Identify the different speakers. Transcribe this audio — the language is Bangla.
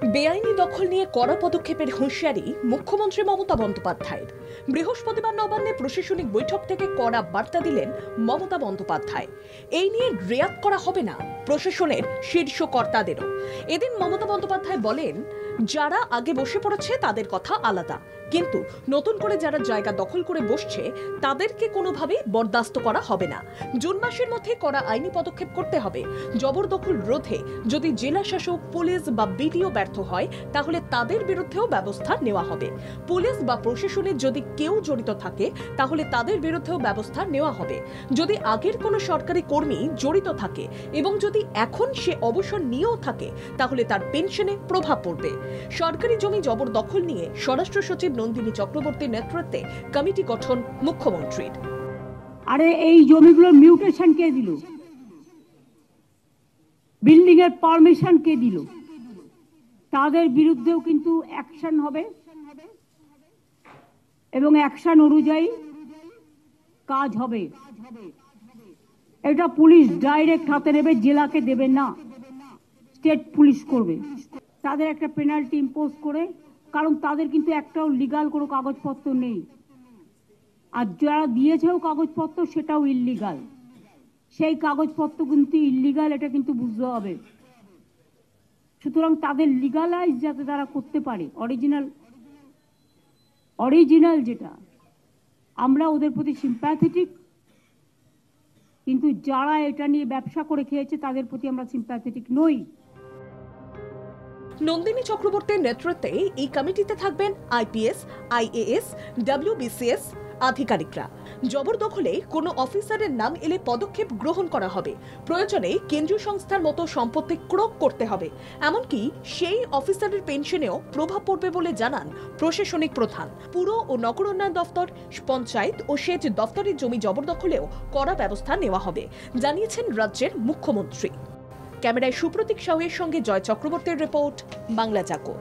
Speaker 1: বেআইনি দখল নিয়ে কড়া পদক্ষেপের হুঁশিয়ারি মুখ্যমন্ত্রী মমতা বন্দ্যোপাধ্যায়ের। বৃহস্পতিবার নবান্নে প্রশাসনিক বৈঠক থেকে কড়া বার্তা দিলেন মমতা বন্দ্যোপাধ্যায়। এই নিয়ে রেয়াত করা হবে না প্রশাসনের শীর্ষ কর্তাদেরও। এদিন মমতা বন্দ্যোপাধ্যায় বলেন, যারা আগে বসে পড়েছে তাদের কথা আলাদা, কিন্তু নতুন করে যারা জায়গা দখল করে বসছে তাদেরকে কোনোভাবেই বরদাস্ত করা হবে না। জুন মাসের মধ্যে কড়া আইনি পদক্ষেপ করতে হবে। জবরদখল রোধে যদি জেলা শাসক, পুলিশ বা বিডিও ব্যর্থ হয় তাহলে তাদের বিরুদ্ধেও ব্যবস্থা নেওয়া হবে। পুলিশ বা প্রশাসনের যদি কেউ জড়িত থাকে তাহলে তাদের বিরুদ্ধেও ব্যবস্থা নেওয়া হবে। যদি আগের কোনো সরকারি কর্মী জড়িত থাকে এবং যদি এখন সে অবসর নিয়েও থাকে তাহলে তার পেনশনে প্রভাব পড়বে। সরকারি জমি জবরদখল নিয়ে স্বরাষ্ট্র সচিব নন্দিনী চক্রবর্তীর নেতৃত্বে কমিটি গঠন মুখ্যমন্ত্রীর।
Speaker 2: আরে এই জমিগুলোর মিউটেশন কে দিল? বিল্ডিং এর পারমিশন কে দিল? তাদের বিরুদ্ধেও কিন্তু অ্যাকশন হবে এবং অ্যাকশন অনুযায়ী কাজ হবে। এটা পুলিশ ডাইরেক্ট হাতে নেবে, জেলাকে দেবে না, স্টেট পুলিশ করবে। তাদের একটা পেনাল্টি ইম্পোজ করে, কারণ তাদের কিন্তু একটাও লিগাল কোনো কাগজপত্র নেই, আর যারা দিয়েছেও কাগজপত্র সেটাও ইল্লিগাল। সেই কাগজপত্র কিন্তু ইল্লিগাল, এটা কিন্তু বুঝতে হবে। সুতরাং তাদের লিগালাইজ যাতে তারা করতে পারে, অরিজিনাল যেটা, আমরা ওদের প্রতি সিম্প্যাথেটিক, কিন্তু যারা এটা নিয়ে ব্যবসা করে খেয়েছে তাদের প্রতি আমরা সিম্প্যাথেটিক নই।
Speaker 1: নন্দিনী চক্রবর্তীর নেতৃত্বে এই কমিটিতে থাকবেন আইপিএস, আইএএস, ডব্লিউবিসিএস আধিকারিকরা। জবরদখলে কোনো অফিসারের নাম এলে পদক্ষেপ গ্রহণ করা হবে। প্রয়োজনে কেন্দ্রীয় সংস্থার মতো সম্পত্তি ক্রোক করতে হবে। এমনকি সেই অফিসারের পেনশনেও প্রভাব পড়বে বলে জানান প্রশাসনিক প্রধান। পুর ও নগর উন্নয়ন দফতর, পঞ্চায়েত ও সেচ দফতরের জমি জবরদখলেও কড়া ব্যবস্থা নেওয়া হবে, জানিয়েছেন রাজ্যের মুখ্যমন্ত্রী। ক্যামেরায় সুপ্রতীক সাহুয়ের সঙ্গে জয় চক্রবর্তীর রিপোর্ট, বাংলা জাগো।